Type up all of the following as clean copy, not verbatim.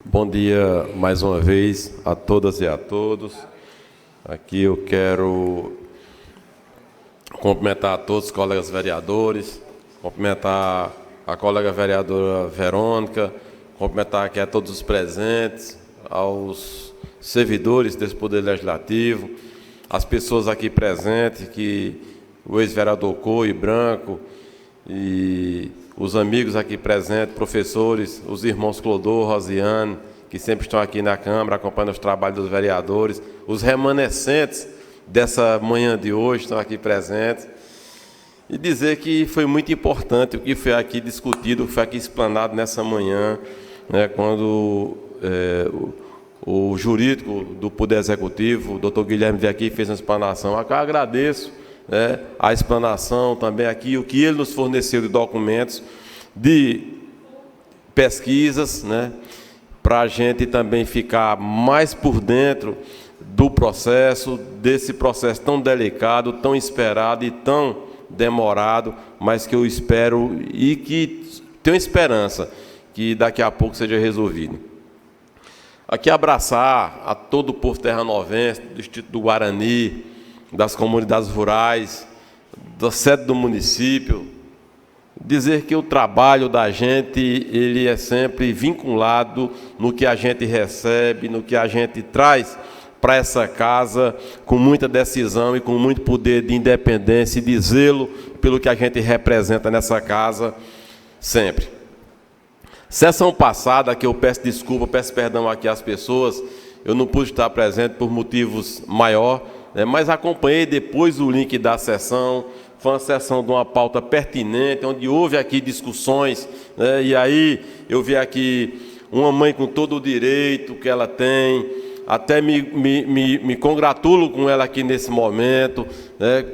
Bom dia mais uma vez a todas e a todos. Aqui eu quero cumprimentar a todos os colegas vereadores, cumprimentar a colega vereadora Verônica, cumprimentar aqui a todos os presentes, aos servidores desse Poder Legislativo, as pessoas aqui presentes, que o ex-vereador Coi Branco e os amigos aqui presentes, professores, os irmãos Clodô, Rosiane, que sempre estão aqui na Câmara, acompanhando os trabalhos dos vereadores, os remanescentes dessa manhã de hoje estão aqui presentes, e dizer que foi muito importante o que foi aqui discutido, o que foi aqui explanado nessa manhã, né, quando o jurídico do Poder Executivo, o doutor Guilherme veio aqui e fez uma explanação. Eu agradeço a explanação também aqui, o que ele nos forneceu de documentos, de pesquisas, né, para a gente também ficar mais por dentro do processo, desse processo tão delicado, tão esperado e tão demorado, mas que eu espero e que tenho esperança que daqui a pouco seja resolvido. Aqui abraçar a todo o povo terranovense, do Distrito do Guarani, das comunidades rurais, da sede do município, dizer que o trabalho da gente ele é sempre vinculado no que a gente recebe, no que a gente traz para essa casa, com muita decisão e com muito poder de independência e de zelo pelo que a gente representa nessa casa sempre. Sessão passada, que eu peço desculpa, peço perdão aqui às pessoas, eu não pude estar presente por motivos maiores, mas acompanhei depois o link da sessão. Foi uma sessão de uma pauta pertinente, onde houve aqui discussões, e aí eu vi aqui uma mãe com todo o direito que ela tem, até me congratulo com ela aqui nesse momento,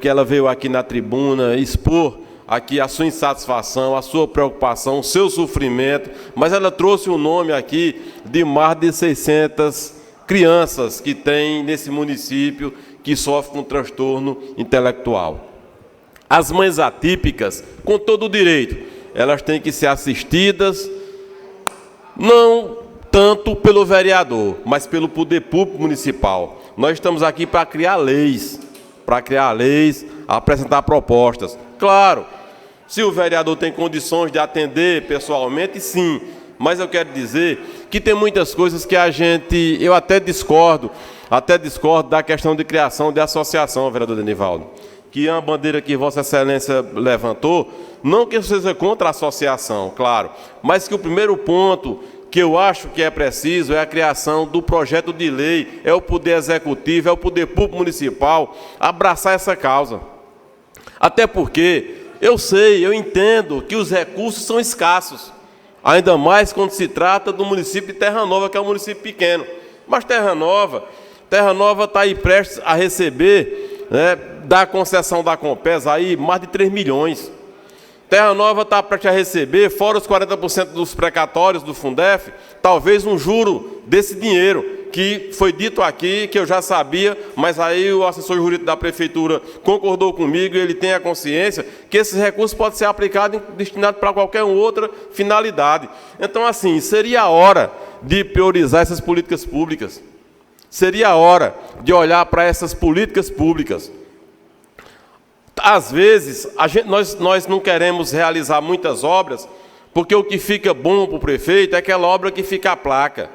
que ela veio aqui na tribuna expor aqui a sua insatisfação, a sua preocupação, o seu sofrimento, mas ela trouxe o nome aqui de mais de 600 crianças que tem nesse município que sofrem com transtorno intelectual. As mães atípicas, com todo o direito, elas têm que ser assistidas, não tanto pelo vereador, mas pelo poder público municipal. Nós estamos aqui para criar leis, apresentar propostas. Claro, se o vereador tem condições de atender pessoalmente, sim, mas eu quero dizer que tem muitas coisas que eu até discordo da questão de criação de associação, vereador Denivaldo, que é uma bandeira que Vossa Excelência levantou, não que seja contra a associação, claro, mas que o primeiro ponto que eu acho que é preciso é a criação do projeto de lei, é o Poder Executivo, é o Poder Público Municipal abraçar essa causa. Até porque eu entendo que os recursos são escassos, ainda mais quando se trata do município de Terra Nova, que é um município pequeno. Mas Terra Nova está aí prestes a receber, da concessão da Compesa, aí mais de 3 milhões. Terra Nova está prestes a receber, fora os 40% dos precatórios do Fundef, talvez um juro desse dinheiro, que foi dito aqui, que eu já sabia, mas aí o assessor jurídico da Prefeitura concordou comigo e ele tem a consciência que esses recursos podem ser aplicados e destinados para qualquer outra finalidade. Então, assim, seria a hora de priorizar essas políticas públicas. Seria a hora de olhar para essas políticas públicas. Às vezes, nós não queremos realizar muitas obras, porque o que fica bom para o prefeito é aquela obra que fica a placa,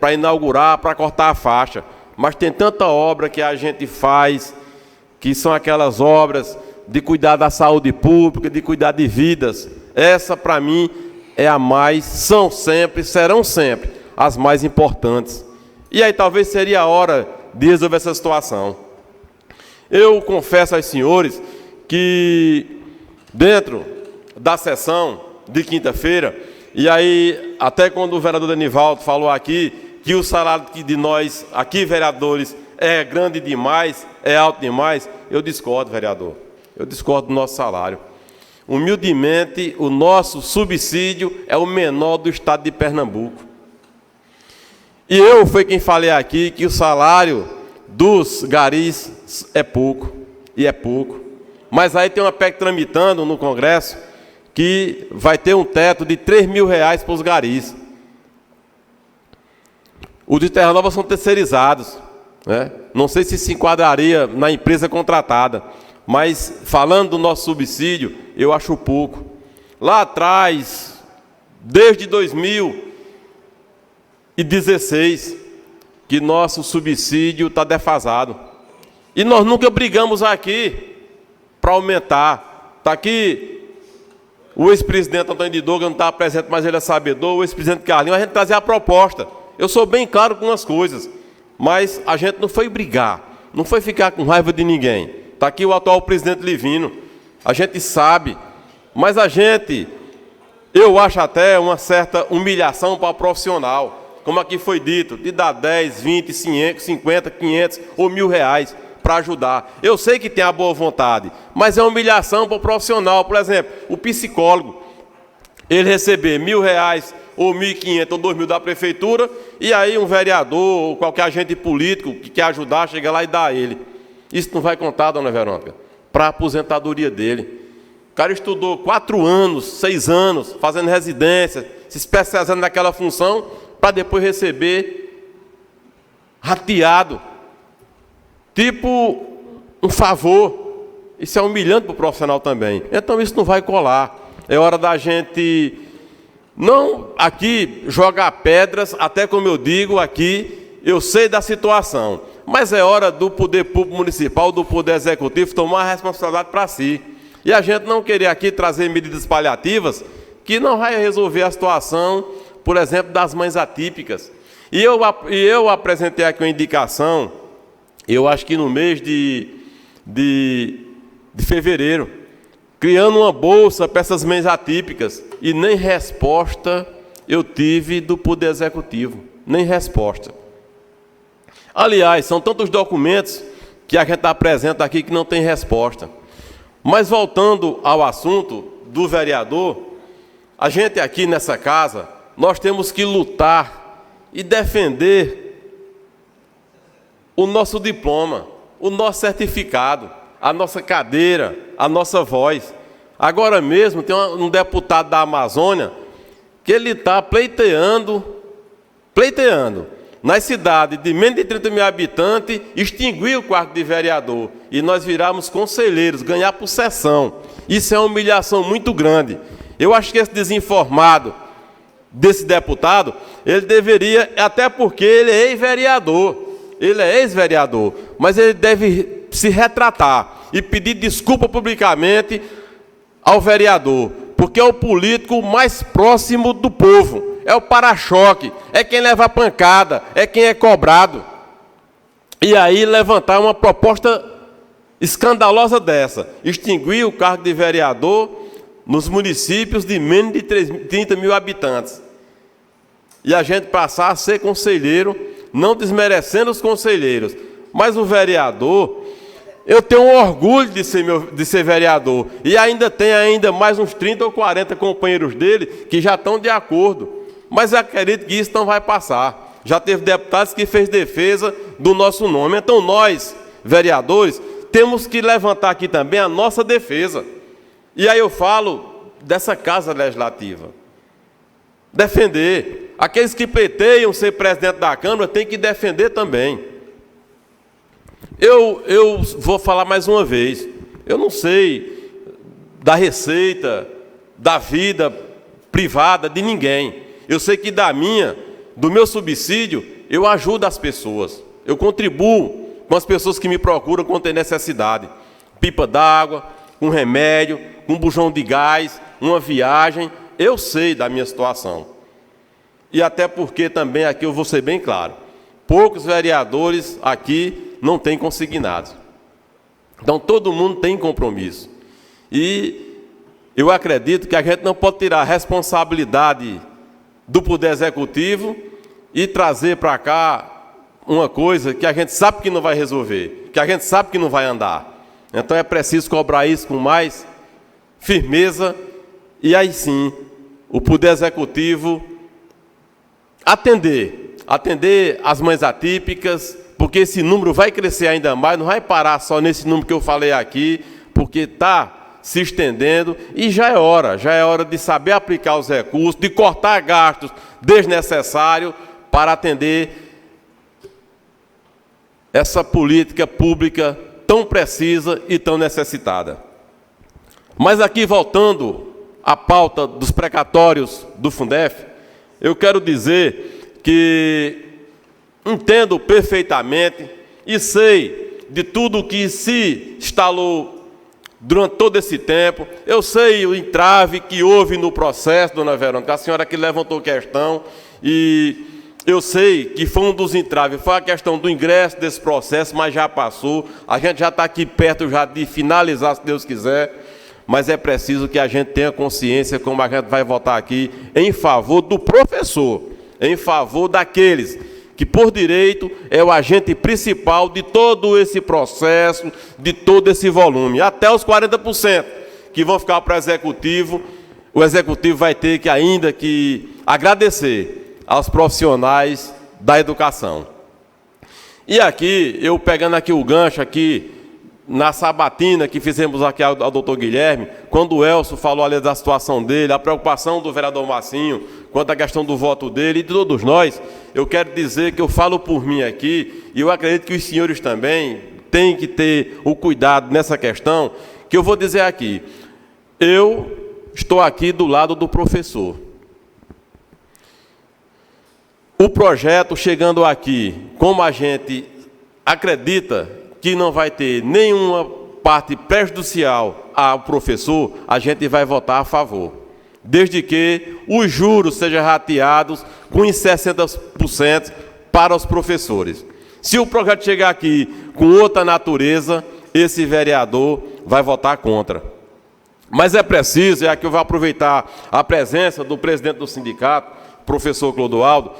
para inaugurar, para cortar a faixa. Mas tem tanta obra que a gente faz, que são aquelas obras de cuidar da saúde pública, de cuidar de vidas. Essa, para mim, é a mais, serão sempre as mais importantes. E aí talvez seria a hora de resolver essa situação. Eu confesso aos senhores que dentro da sessão de quinta-feira, e aí até quando o vereador Denivaldo falou aqui que o salário de nós aqui, vereadores, é grande demais, é alto demais, eu discordo, vereador. Eu discordo do nosso salário. Humildemente, o nosso subsídio é o menor do estado de Pernambuco. E eu fui quem falei aqui que o salário dos garis é pouco, e é pouco. Mas aí tem uma PEC tramitando no Congresso que vai ter um teto de R$ 3.000 para os garis. Os de Terra Nova são terceirizados, né? Não sei se enquadraria na empresa contratada, mas falando do nosso subsídio, eu acho pouco. Lá atrás, desde 2016, que nosso subsídio está defasado. E nós nunca brigamos aqui para aumentar. Está aqui o ex-presidente Antônio de Douglas, não está presente, mas ele é sabedor, o ex-presidente Carlinhos, a gente trazia a proposta. Eu sou bem claro com as coisas, mas a gente não foi brigar, não foi ficar com raiva de ninguém. Está aqui o atual presidente Livino, a gente sabe, mas eu acho até uma certa humilhação para o profissional, como aqui foi dito, de dar 10, 20, 50, 500 ou R$1.000 para ajudar. Eu sei que tem a boa vontade, mas é humilhação para o profissional. Por exemplo, o psicólogo, ele receber R$1.000 ou 1.500 ou 2.000 da prefeitura, e aí um vereador ou qualquer agente político que quer ajudar, chega lá e dá a ele. Isso não vai contar, dona Verônica, para a aposentadoria dele. O cara estudou 4 anos, 6 anos, fazendo residência, se especializando naquela função, para depois receber rateado. Tipo um favor. Isso é humilhante para o profissional também. Então isso não vai colar. É hora da gente não aqui jogar pedras, até como eu digo aqui, eu sei da situação. Mas é hora do poder público municipal, do poder executivo, tomar a responsabilidade para si. E a gente não querer aqui trazer medidas paliativas que não vai resolver a situação, por exemplo, das mães atípicas. E eu apresentei aqui uma indicação, eu acho que no mês de fevereiro, criando uma bolsa para essas mães atípicas, e nem resposta eu tive do Poder Executivo, nem resposta. Aliás, são tantos documentos que a gente apresenta aqui que não tem resposta. Mas voltando ao assunto do vereador, a gente aqui nessa casa, nós temos que lutar e defender o nosso diploma, o nosso certificado, a nossa cadeira, a nossa voz. Agora mesmo tem um deputado da Amazônia que ele está pleiteando, nas cidades de menos de 30 mil habitantes, extinguir o cargo de vereador. E nós virarmos conselheiros, ganhar por sessão. Isso é uma humilhação muito grande. Eu acho que esse desinformado desse deputado, ele deveria, até porque ele é ex-vereador, mas ele deve se retratar e pedir desculpa publicamente ao vereador, porque é o político mais próximo do povo, é o para-choque, é quem leva a pancada, é quem é cobrado. E aí levantar uma proposta escandalosa dessa, extinguir o cargo de vereador nos municípios de menos de 30 mil habitantes. E a gente passar a ser conselheiro, não desmerecendo os conselheiros, mas o vereador, eu tenho um orgulho de ser vereador, e ainda tem mais uns 30 ou 40 companheiros dele que já estão de acordo, mas eu acredito que isso não vai passar. Já teve deputados que fez defesa do nosso nome, então nós, vereadores, temos que levantar aqui também a nossa defesa. E aí eu falo dessa Casa Legislativa. Defender. Aqueles que pleiteiam ser presidente da Câmara têm que defender também. Eu vou falar mais uma vez. Eu não sei da receita, da vida privada de ninguém. Eu sei que do meu subsídio, eu ajudo as pessoas. Eu contribuo com as pessoas que me procuram quando tem necessidade. Pipa d'água, com remédio, com bujão de gás, uma viagem. Eu sei da minha situação. E até porque também aqui eu vou ser bem claro. Poucos vereadores aqui não têm consignados. Então todo mundo tem compromisso. E eu acredito que a gente não pode tirar a responsabilidade do Poder Executivo e trazer para cá uma coisa que a gente sabe que não vai resolver, que a gente sabe que não vai andar. Então é preciso cobrar isso com mais firmeza e aí sim o Poder Executivo atender as mães atípicas, porque esse número vai crescer ainda mais, não vai parar só nesse número que eu falei aqui, porque está se estendendo e já é hora de saber aplicar os recursos, de cortar gastos desnecessários para atender essa política pública tão precisa e tão necessitada. Mas aqui, voltando à pauta dos precatórios do Fundef, eu quero dizer que entendo perfeitamente e sei de tudo que se instalou durante todo esse tempo. Eu sei o entrave que houve no processo, dona Verônica, a senhora que levantou questão, e eu sei que foi um dos entraves, foi a questão do ingresso desse processo, mas já passou, a gente já está aqui perto já de finalizar, se Deus quiser, mas é preciso que a gente tenha consciência como a gente vai votar aqui em favor do professor, em favor daqueles que por direito é o agente principal de todo esse processo, de todo esse volume, até os 40% que vão ficar para o executivo vai ter que ainda que agradecer aos profissionais da educação. E aqui, eu pegando aqui o gancho aqui, na sabatina que fizemos aqui ao doutor Guilherme, quando o Elcio falou ali da situação dele, a preocupação do vereador Marcinho, quanto à questão do voto dele e de todos nós, eu quero dizer que eu falo por mim aqui, e eu acredito que os senhores também têm que ter o cuidado nessa questão, que eu vou dizer aqui. Eu estou aqui do lado do professor. O projeto chegando aqui, como a gente acredita que não vai ter nenhuma parte prejudicial ao professor, a gente vai votar a favor, desde que os juros sejam rateados com 60% para os professores. Se o projeto chegar aqui com outra natureza, esse vereador vai votar contra. Mas é preciso, e aqui eu vou aproveitar a presença do presidente do sindicato, professor Clodoaldo,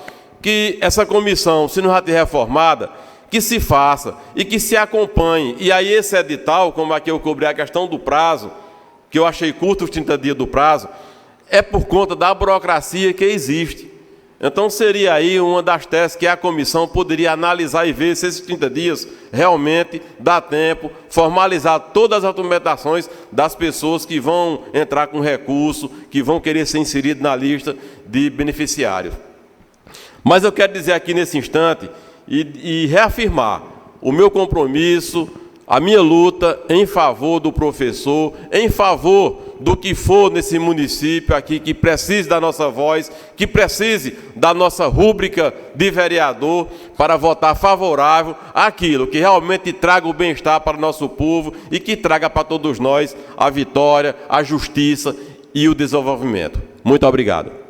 que essa comissão, se não já ter reformada, que se faça e que se acompanhe. E aí esse edital, como aqui eu cobri a questão do prazo, que eu achei curto os 30 dias do prazo, é por conta da burocracia que existe. Então seria aí uma das teses que a comissão poderia analisar e ver se esses 30 dias realmente dá tempo, formalizar todas as argumentações das pessoas que vão entrar com recurso, que vão querer ser inseridos na lista de beneficiários. Mas eu quero dizer aqui nesse instante e reafirmar o meu compromisso, a minha luta em favor do professor, em favor do que for nesse município aqui, que precise da nossa voz, que precise da nossa rúbrica de vereador para votar favorável àquilo que realmente traga o bem-estar para o nosso povo e que traga para todos nós a vitória, a justiça e o desenvolvimento. Muito obrigado.